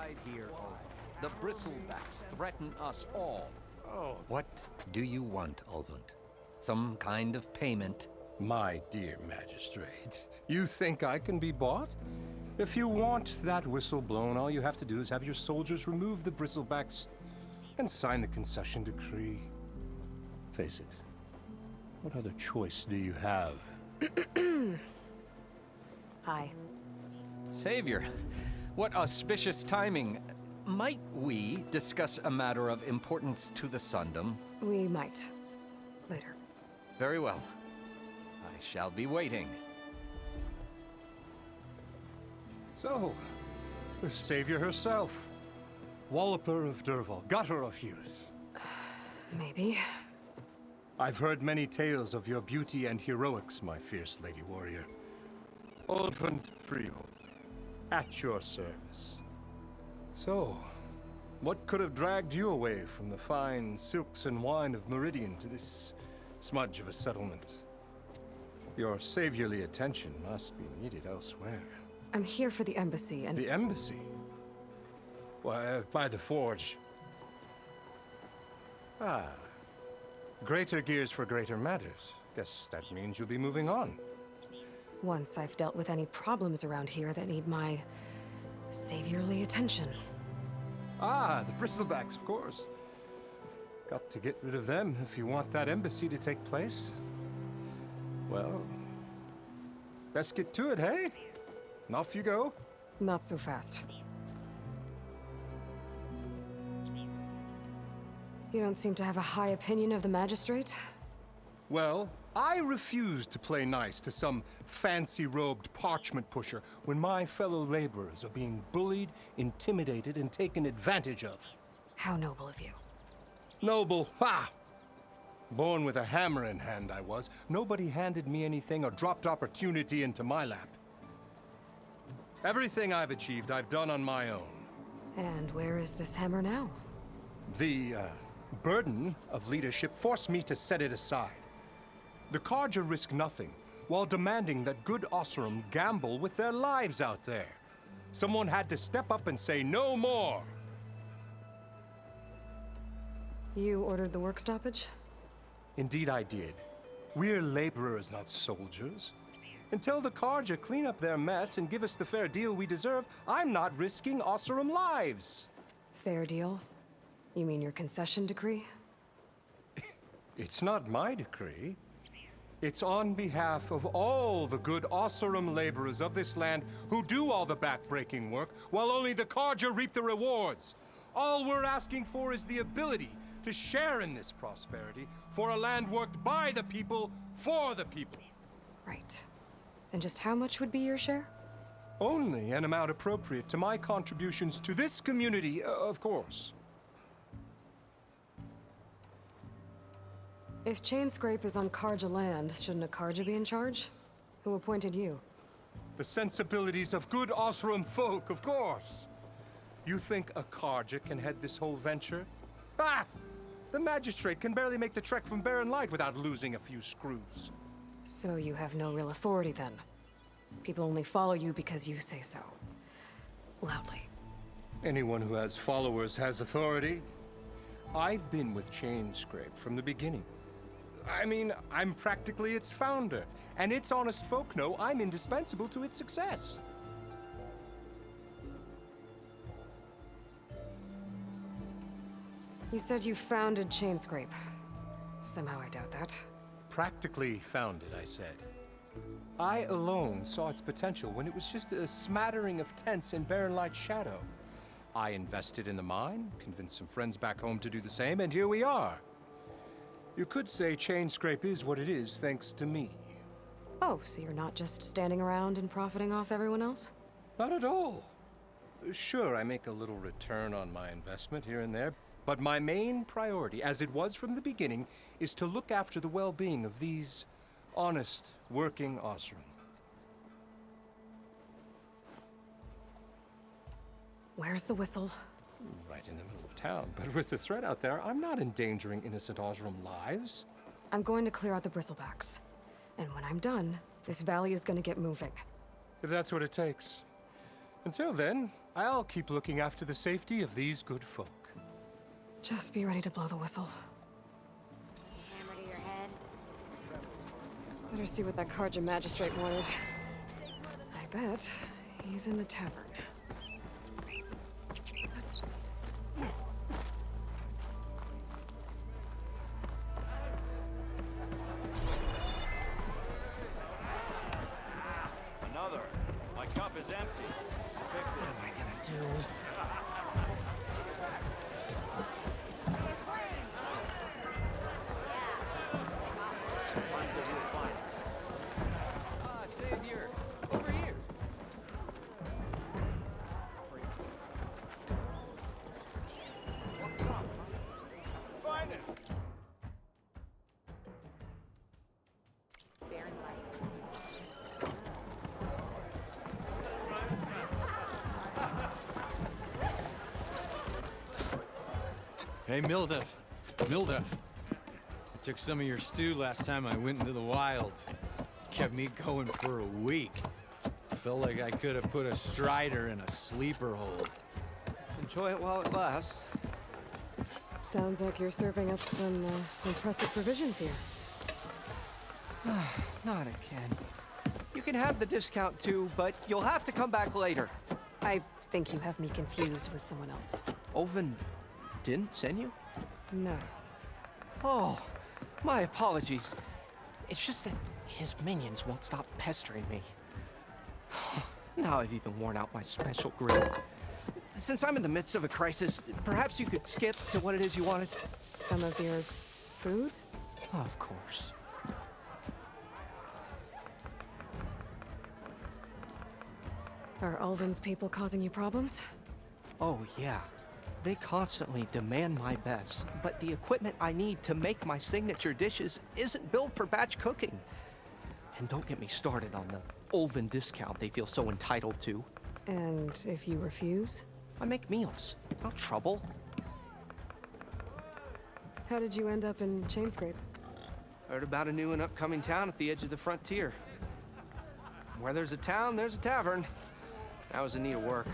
Hide here, Olvund. The bristlebacks threaten us all. Oh, What do you want, Olvund? Some kind of payment? my dear magistrate, you think I can be bought? If you want that whistle blown, all you have to do is have your soldiers remove the bristlebacks and sign the concession decree. Face it, what other choice do you have? Hi. Savior, what auspicious timing. Might we discuss a matter of importance to the Sundom? We might. Later. Very well. I shall be waiting. So, the savior herself, Walloper of Derval, gutter of youth. Maybe. I've heard many tales of your beauty and heroics, my fierce lady warrior. Olvund Freehold, at your service. So, what could have dragged you away from the fine silks and wine of Meridian to this smudge of a settlement? Your saviorly attention must be needed elsewhere. I'm here for the embassy and... The embassy? Why, by the forge. Ah. Greater gears for greater matters. Guess that means you'll be moving on. Once I've dealt with any problems around here that need my saviorly attention. Ah, the bristlebacks, of course. Got to get rid of them if you want that embassy to take place. Well, best get to it, hey? And off you go. Not so fast. You don't seem to have a high opinion of the magistrate? Well, I refuse to play nice to some fancy-robed parchment pusher when my fellow laborers are being bullied, intimidated, and taken advantage of. How noble of you. Noble, ha! Born with a hammer in hand, I was. Nobody handed me anything or dropped opportunity into my lap. Everything I've achieved, I've done on my own. And where is this hammer now? The, burden of leadership forced me to set it aside. The Carja risk nothing, while demanding that good Osram gamble with their lives out there. Someone had to step up and say no more. You ordered the work stoppage? Indeed I did. We're laborers, not soldiers. Until the Carja clean up their mess and give us the fair deal we deserve, I'm not risking Osram lives. Fair deal? You mean your concession decree? It's not my decree. It's on behalf of all the good Osram laborers of this land who do all the backbreaking work, while only the Carja reap the rewards. All we're asking for is the ability to share in this prosperity for a land worked by the people, for the people. Right. And just how much would be your share? Only an amount appropriate to my contributions to this community, of course. If Chainscrape is on Carja land, shouldn't a Carja be in charge? Who appointed you? The sensibilities of good Osram folk, of course. You think a Carja can head this whole venture? Ah! The magistrate can barely make the trek from Barren Light without losing a few screws. So you have no real authority then? People only follow you because you say so. Loudly. Anyone who has followers has authority. I've been with Chainscrape from the beginning. I mean, I'm practically its founder, and its honest folk know I'm indispensable to its success. You said you founded Chainscrape. Somehow I doubt that. Practically founded, I said. I alone saw its potential when it was just a smattering of tents in Barren Light's shadow. I invested in the mine, convinced some friends back home to do the same, and here we are. You could say Chainscrape is what it is thanks to me. Oh, so you're not just standing around and profiting off everyone else? Not at all. Sure, I make a little return on my investment here and there, but my main priority, as it was from the beginning, is to look after the well-being of these honest, working Osram. Where's the whistle? Right in the middle of town, but with the threat out there, I'm not endangering innocent Osram lives. I'm going to clear out the bristlebacks. And when I'm done, this valley is going to get moving. If that's what it takes. Until then, I'll keep looking after the safety of these good folk. Just be ready to blow the whistle. Hammer to your head. Better see what that Karja magistrate wanted. I bet he's in the tavern. Another. My cup is empty. What am I gonna do? Ah, Savior! Over here! Baron light. Hey, Mildef. Mildef. I took some of your stew last time I went into the wilds. Kept me going for a week. Felt like I could have put a strider in a sleeper hold. Enjoy it while it lasts. Sounds like you're serving up some impressive provisions here. Not again. You can have the discount too, but you'll have to come back later. I think you have me confused with someone else. Oven didn't send you? No. Oh, my apologies. It's just that his minions won't stop pestering me. Now I've even worn out my special grill. Since I'm in the midst of a crisis, perhaps you could skip to what it is you wanted? Some of your food? Of course. Are Ulvin's people causing you problems? Oh, yeah. They constantly demand my best, but the equipment I need to make my signature dishes isn't built for batch cooking. And don't get me started on the Ulvin discount they feel so entitled to. And if you refuse? I make meals, not trouble. How did you end up in Chainscrape? Heard about a new and upcoming town at the edge of the frontier. Where there's a town, there's a tavern. I was in need of work.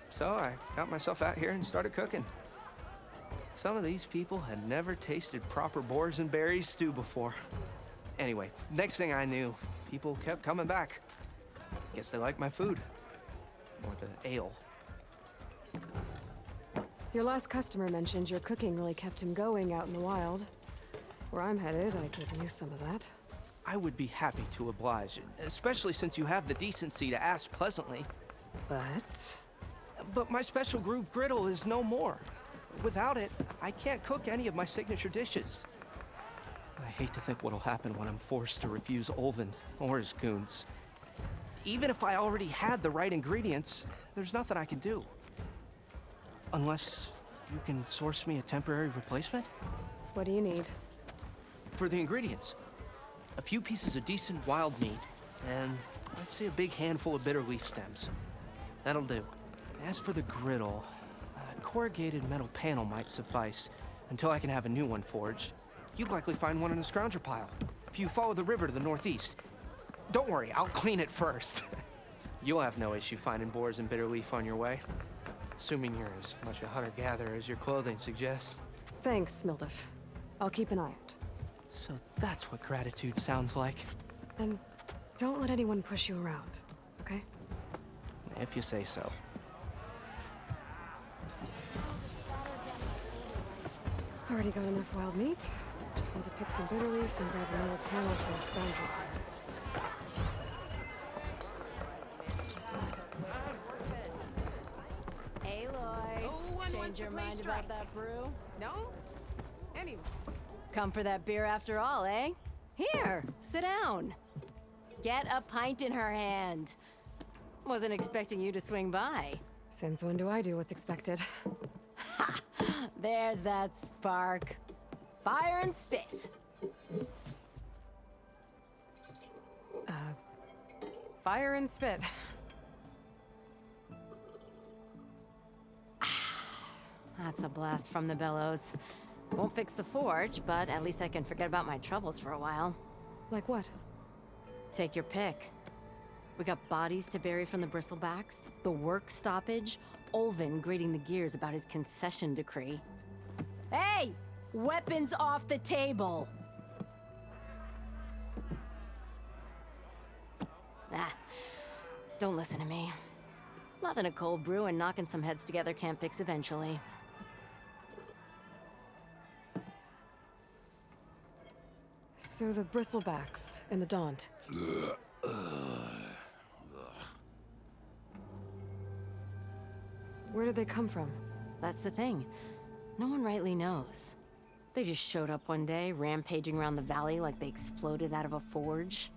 So I got myself out here and started cooking. Some of these people had never tasted proper boars and berries stew before. Anyway, next thing I knew, people kept coming back. Guess they like my food. Or the ale. Your last customer mentioned your cooking really kept him going out in the wild. Where I'm headed, I could use some of that. I would be happy to oblige, especially since you have the decency to ask pleasantly. But my special groove griddle is no more. Without it, I can't cook any of my signature dishes. I hate to think what'll happen when I'm forced to refuse Ulvin or his goons. Even if I already had the right ingredients, there's nothing I can do. Unless you can source me a temporary replacement? What do you need? For the ingredients, a few pieces of decent wild meat, and I'd say a big handful of bitter leaf stems. That'll do. As for the griddle, a corrugated metal panel might suffice until I can have a new one forged. You'd likely find one in a scrounger pile if you follow the river to the northeast. Don't worry, I'll clean it first. You'll have no issue finding boars and bitter leaf on your way, assuming you're as much a hunter-gatherer as your clothing suggests. Thanks, Mildef. I'll keep an eye out. So that's what gratitude sounds like, And don't let anyone push you around, okay? if you say so. Already got enough wild meat. Just need to pick some bitter leaf and grab another panel for a scrounger. Hey, Lloyd. Change your mind about that brew? No? Anyway. Come for that beer after all, eh? Here, sit down. Get a pint in her hand. Wasn't expecting you to swing by. Since when do I do what's expected? There's that spark. Fire and spit. Fire and spit. That's a blast from the bellows. Won't fix the forge, but at least I can forget about my troubles for a while. Like what? Take your pick. We got bodies to bury from the bristlebacks, the work stoppage, Olvin grating the gears about his concession decree. Hey! Weapons off the table! Ah, don't listen to me. Nothing a cold brew and knocking some heads together can't fix eventually. So the bristlebacks and the Daunt. Where did they come from? That's the thing. No one rightly knows. They just showed up one day, rampaging around the valley like they exploded out of a forge.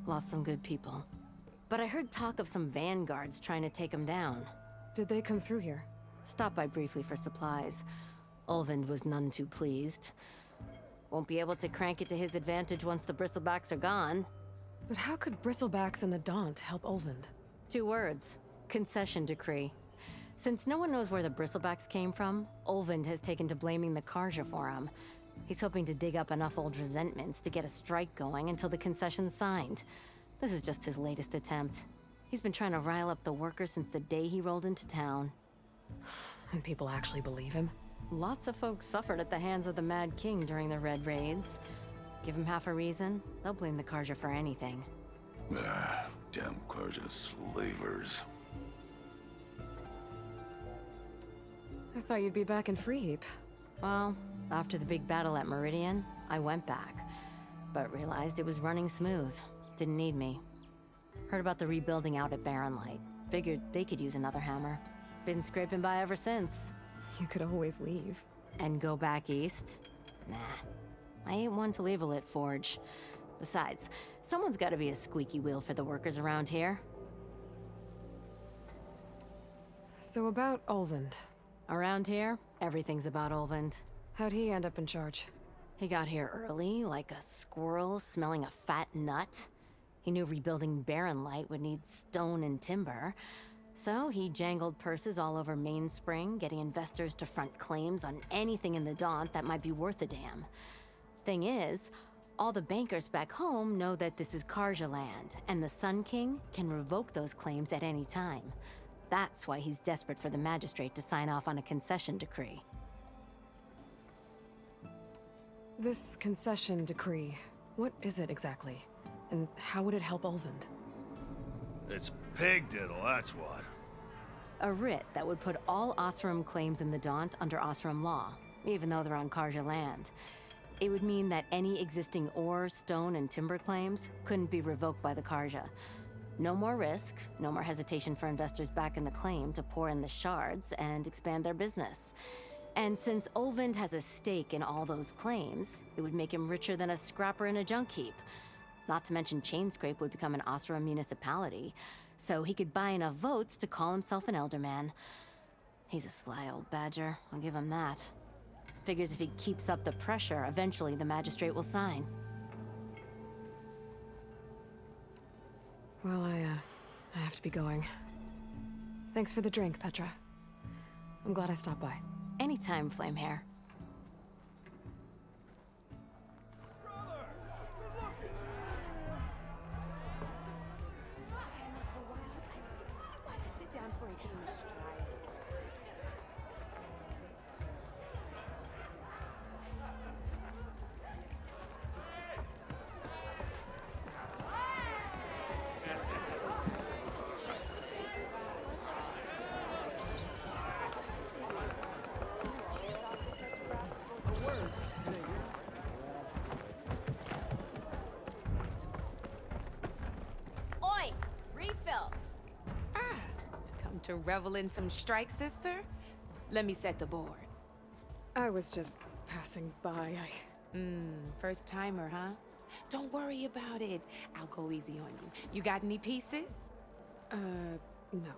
Lost some good people. But I heard talk of some vanguards trying to take them down. Did they come through here? Stopped by briefly for supplies. Ulvund was none too pleased. Won't be able to crank it to his advantage once the bristlebacks are gone. But how could bristlebacks and the Daunt help Ulvund? 2 words. Concession decree. Since no one knows where the bristlebacks came from, Ulvund has taken to blaming the Karja for them. He's hoping to dig up enough old resentments to get a strike going until the concession's signed. This is just his latest attempt. He's been trying to rile up the workers since the day he rolled into town. And people actually believe him? Lots of folks suffered at the hands of the Mad King during the Red Raids. Give him half a reason, they'll blame the Karja for anything. Damn Karja slavers. I thought you'd be back in Freeheap. Well, after the big battle at Meridian, I went back. But realized it was running smooth. Didn't need me. Heard about the rebuilding out at Barren Light. Figured they could use another hammer. Been scraping by ever since. You could always leave. And go back east? Nah. I ain't one to leave a lit forge. Besides, someone's gotta be a squeaky wheel for the workers around here. So about Ulvund. Around here, everything's about Ulvund. How'd he end up in charge? He got here early, like a squirrel smelling a fat nut. He knew rebuilding Barren Light would need stone and timber. So he jangled purses all over Mainspring, getting investors to front claims on anything in the Daunt that might be worth a damn. Thing is, all the bankers back home know that this is Karja land, and the Sun King can revoke those claims at any time. That's why he's desperate for the magistrate to sign off on a concession decree. This concession decree, what is it exactly? And how would it help Ulvund? It's pig diddle, that's what. A writ that would put all Osram claims in the Daunt under Osram law, even though they're on Karja land. It would mean that any existing ore, stone, and timber claims couldn't be revoked by the Karja. No more risk, no more hesitation for investors back in the claim to pour in the shards and expand their business. And since Ulvund has a stake in all those claims, it would make him richer than a scrapper in a junk heap. Not to mention Chainscrape would become an Osram municipality, so he could buy enough votes to call himself an elderman. He's a sly old badger, I'll give him that. Figures if he keeps up the pressure, eventually the magistrate will sign. Well, I have to be going. Thanks for the drink, Petra. I'm glad I stopped by. Anytime, Flamehair. Oi! Refill! Come to revel in some strike, sister? Let me set the board. I was just passing by. First timer, huh? Don't worry about it. I'll go easy on you. You got any pieces? No.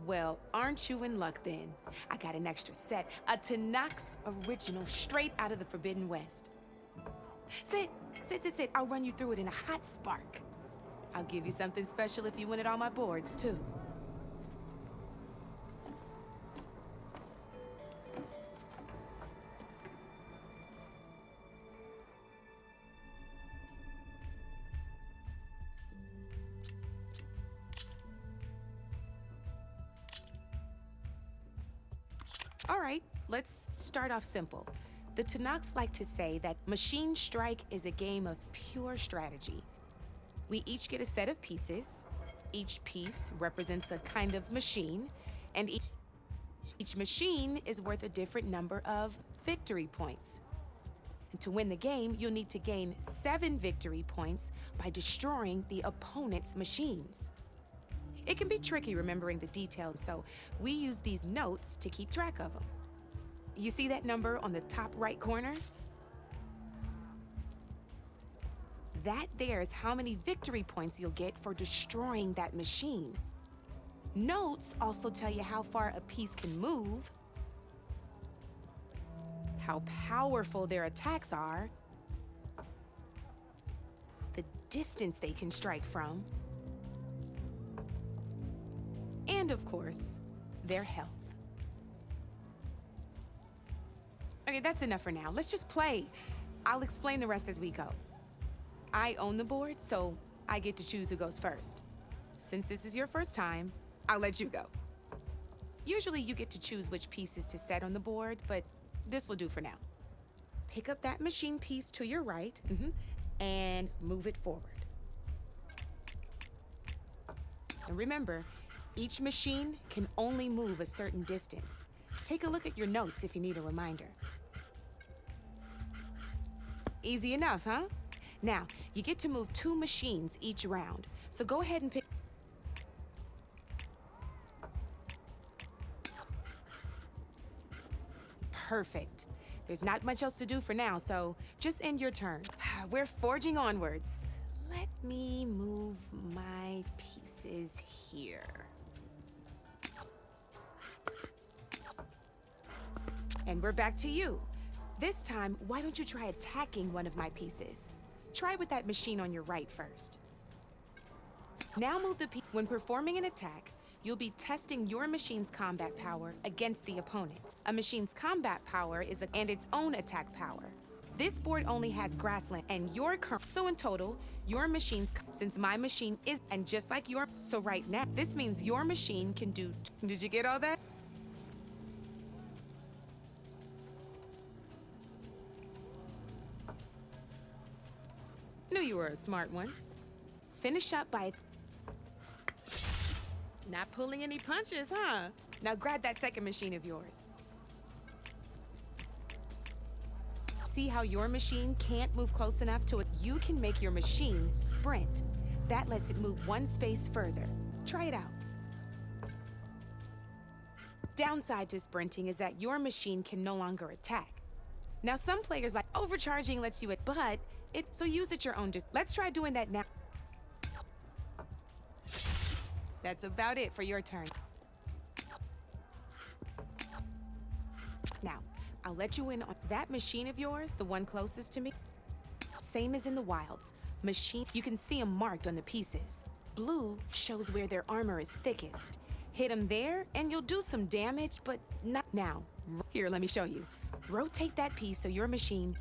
Well, aren't you in luck then? I got an extra set, a Tanakh original, straight out of the Forbidden West. Sit. I'll run you through it in a hot spark. I'll give you something special if you win it on my boards, too. All right, let's start off simple. The Tanakh like to say that Machine Strike is a game of pure strategy. We each get a set of pieces. Each piece represents a kind of machine, and each machine is worth a different number of victory points. And to win the game, you'll need to gain 7 victory points by destroying the opponent's machines. It can be tricky remembering the details, so we use these notes to keep track of them. You see that number on the top right corner? That there is how many victory points you'll get for destroying that machine. Notes also tell you how far a piece can move, how powerful their attacks are, the distance they can strike from, and of course, their health. Okay, that's enough for now. Let's just play. I'll explain the rest as we go. I own the board, so I get to choose who goes first. Since this is your first time, I'll let you go. Usually you get to choose which pieces to set on the board, but this will do for now. Pick up that machine piece to your right, and move it forward. And remember, each machine can only move a certain distance. Take a look at your notes if you need a reminder. Easy enough, huh? Now, you get to move 2 machines each round, so go ahead and pick. Perfect. There's not much else to do for now, so just end your turn. We're forging onwards. Let me move my pieces here. And we're back to you. This time, why don't you try attacking one of my pieces? Try with that machine on your right first. Now move the piece. When performing an attack, you'll be testing your machine's combat power against the opponent's. A machine's combat power is and its own attack power. This board only has grassland and your current. So in total, your machine's, since my machine is, and just like your, so right now, this means your machine can do, did you get all that? Knew you were a smart one. Finish up by not pulling any punches, huh? Now grab that second machine of yours. See how your machine can't move close enough to it? You can make your machine sprint. That lets it move 1 space further. Try it out. Downside to sprinting is that your machine can no longer attack. Now some players like overcharging lets you it, but so use it your own. Let's try doing that now. That's about it for your turn. Now, I'll let you in on that machine of yours, the one closest to me. Same as in the wilds. Machine, you can see them marked on the pieces. Blue shows where their armor is thickest. Hit them there, and you'll do some damage, but not now. Here, let me show you. Rotate that piece so your machine.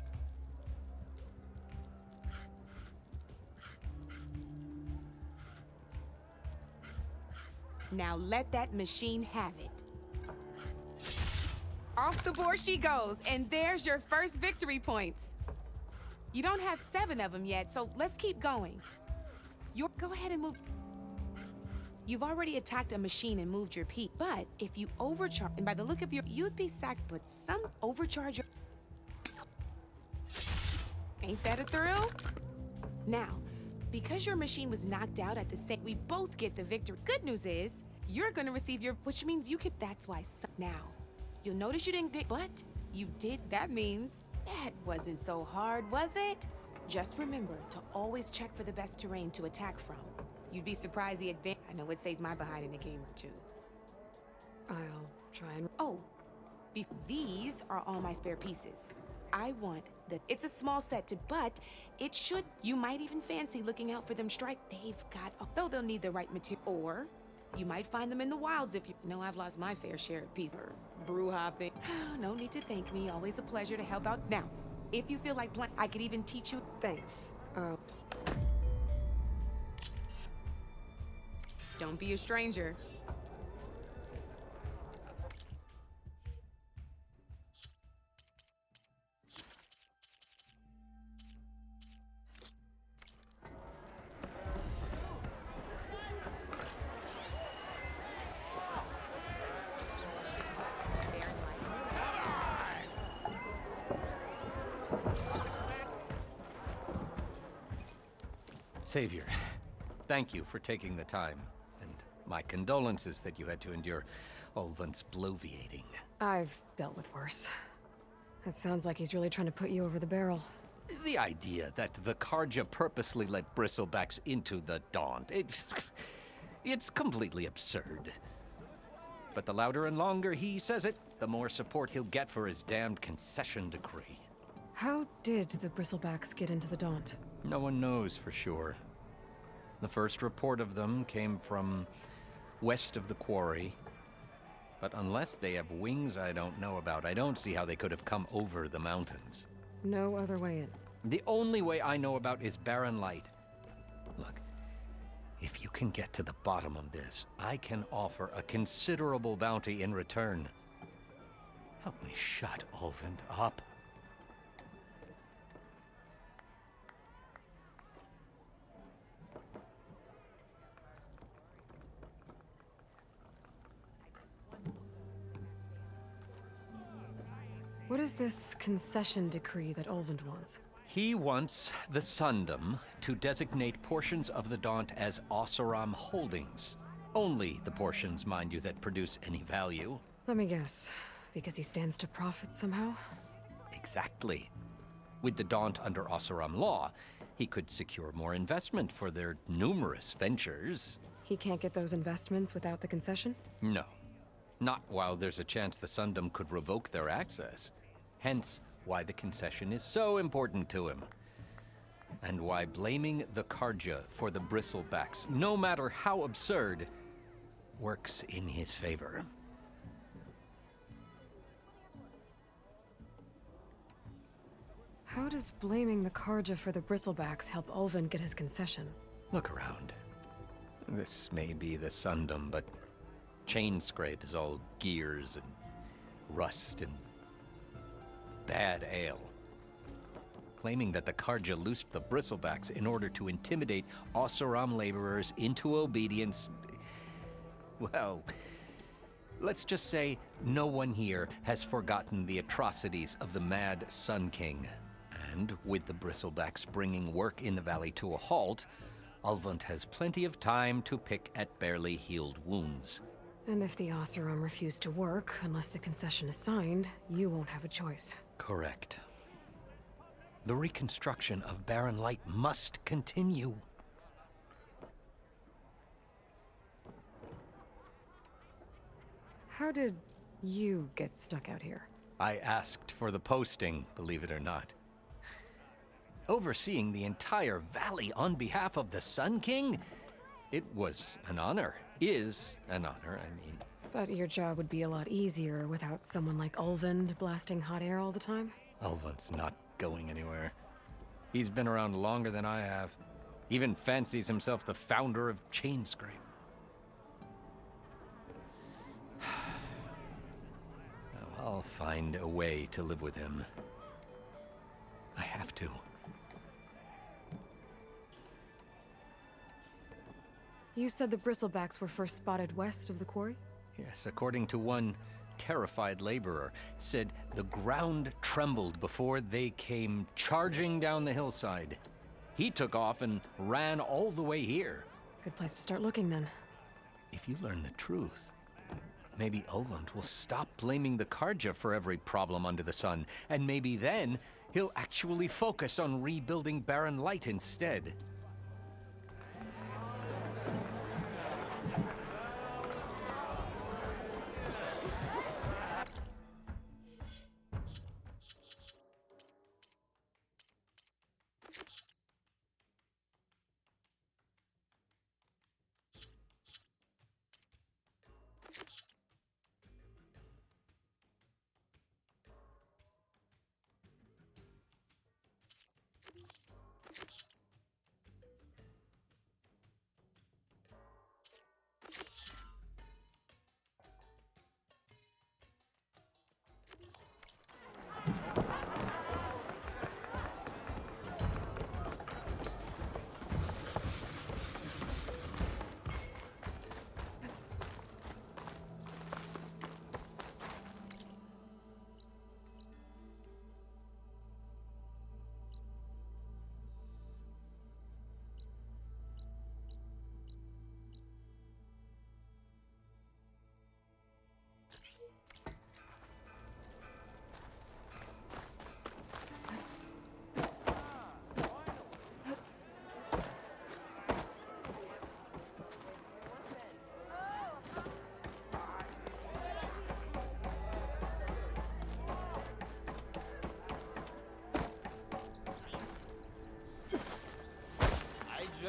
Now let that machine have it. Off the board she goes, and there's your first victory points. You don't have 7 of them yet, so let's keep going. Go ahead and move. You've already attacked a machine and moved your piece, but if you overcharge, and by the look of you'd be sacked, but some overcharge your. Ain't that a thrill? Now, because your machine was knocked out at the same, we both get the victory. Good news is, you're gonna receive your, which means you could, that's why, now, you'll notice you didn't get, but you did, that means, that wasn't so hard, was it? Just remember to always check for the best terrain to attack from. You'd be surprised the advantage, I know it saved my behind in a game or 2. I'll try and... Oh, these are all my spare pieces. I want it's a small set but it should, you might even fancy looking out for them strike. They've got, though they'll need the right material, or you might find them in the wilds if you know I've lost my fair share of pieces. Or brew hopping. No need to thank me, always a pleasure to help out. Now, if you feel like playing, I could even teach you. Thanks. Don't be a stranger. Savior, thank you for taking the time, and my condolences that you had to endure Ulvund's bloviating. I've dealt with worse. It sounds like he's really trying to put you over the barrel. The idea that the Karja purposely let bristlebacks into the Daunt, it's completely absurd. But the louder and longer he says it, the more support he'll get for his damned concession decree. How did the Bristlebacks get into the Daunt? No one knows for sure. The first report of them came from west of the quarry. But unless they have wings I don't know about, I don't see how they could have come over the mountains. No other way in. The only way I know about is barren light. Look, if you can get to the bottom of this, I can offer a considerable bounty in return. Help me shut Ulvund up. What is this concession decree that Ulvund wants? He wants the Sundom to designate portions of the Daunt as Oseram holdings. Only the portions, mind you, that produce any value. Let me guess. Because he stands to profit somehow? Exactly. With the Daunt under Oseram law, he could secure more investment for their numerous ventures. He can't get those investments without the concession? No. Not while there's a chance the Sundom could revoke their access. Hence, why the concession is so important to him. And why blaming the Karja for the bristlebacks, no matter how absurd, works in his favor. How does blaming the Karja for the Bristlebacks help Ulvund get his concession? Look around. This may be the Sundom, but Chainscrape is all gears and rust and bad ale. Claiming that the Karja loosed the Bristlebacks in order to intimidate Oseram laborers into obedience. Well, let's just say no one here has forgotten the atrocities of the Mad Sun King. And with the Bristlebacks bringing work in the valley to a halt, Ulvund has plenty of time to pick at barely healed wounds. And if the Oseram refuse to work, unless the concession is signed, you won't have a choice. Correct. The reconstruction of Barren Light must continue. How did you get stuck out here? I asked for the posting, believe it or not. Overseeing the entire valley on behalf of the Sun King? It was an honor. Is an honor, I mean. But your job would be a lot easier without someone like Ulvund blasting hot air all the time? Ulvund's not going anywhere. He's been around longer than I have. Even fancies himself the founder of Chainscrape. I'll find a way to live with him. I have to. You said the Bristlebacks were first spotted west of the quarry? Yes, according to one terrified laborer, said the ground trembled before they came charging down the hillside. He took off and ran all the way here. Good place to start looking, then. If you learn the truth, maybe Ulvund will stop blaming the Karja for every problem under the sun, and maybe then he'll actually focus on rebuilding Barren Light instead.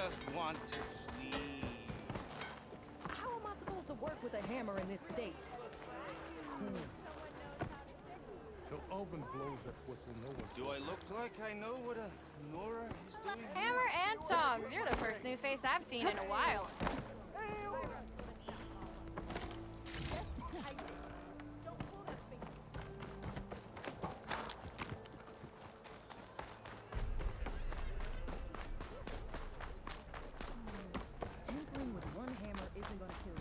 just want to sleep. How am I supposed to work with a hammer in this state? So open blows at what will know what. Do I look like I know what a Nora is doing? Hammer and tongs. You're the first new face I've seen in a while. Tinkering with one hammer isn't gonna kill you.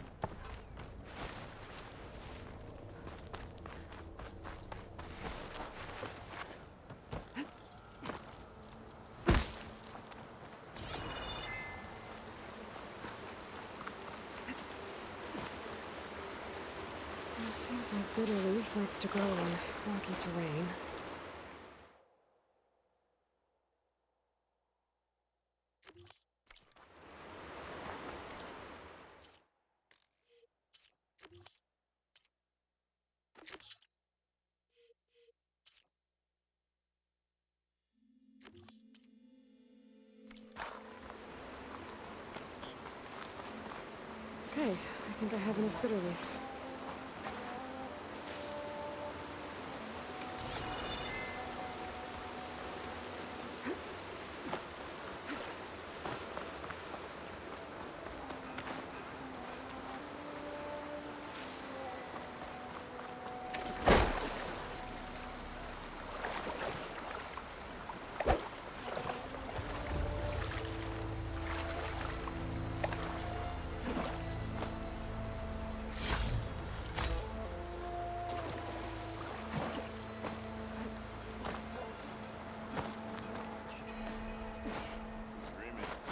It seems like bitter leaf likes to grow on rocky terrain. Okay, I think I have enough bitter leaf.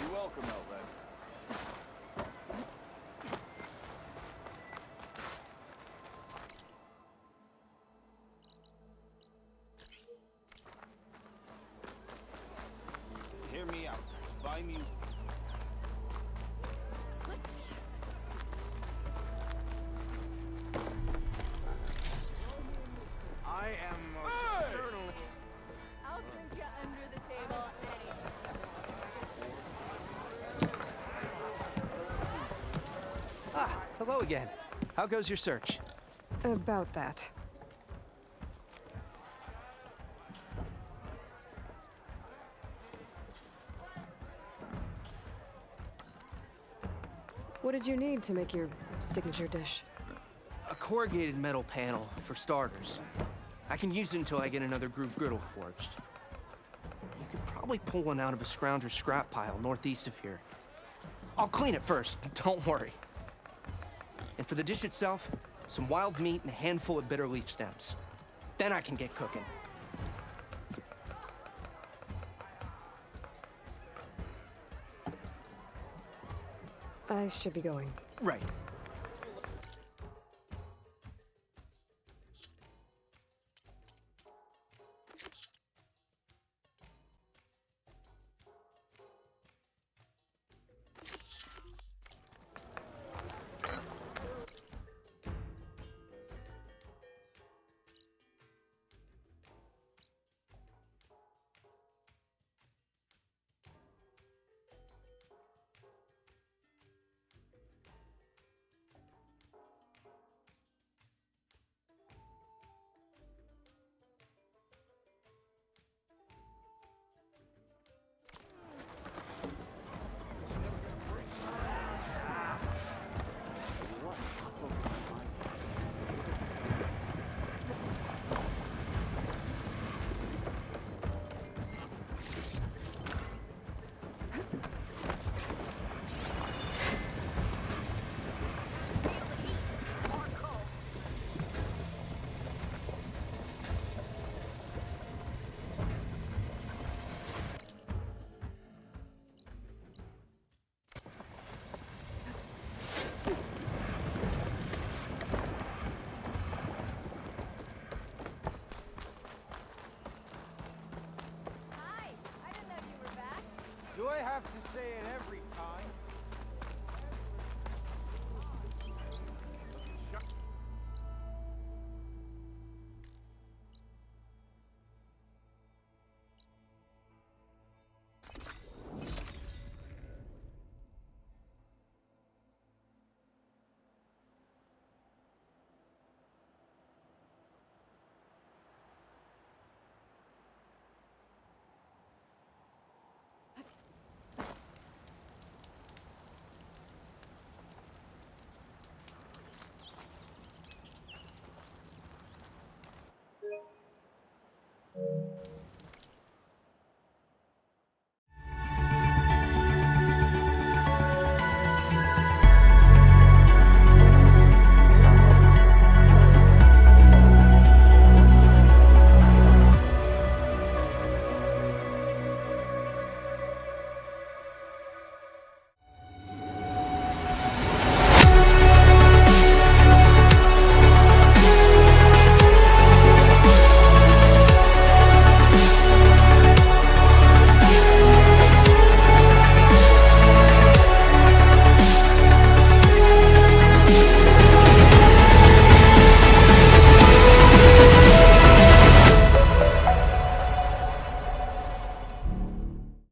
You're welcome, Outlander. Hear me out. Buy me. I am certainly... I'll drink you under the table Ah, hello again. How goes your search? About that. What did you need to make your signature dish? A corrugated metal panel, for starters. I can use it until I get another groove griddle forged. You could probably pull one out of a scrounger's scrap pile northeast of here. I'll clean it first, don't worry. And for the dish itself, some wild meat and a handful of bitter leaf stems. Then I can get cooking. I should be going. Right.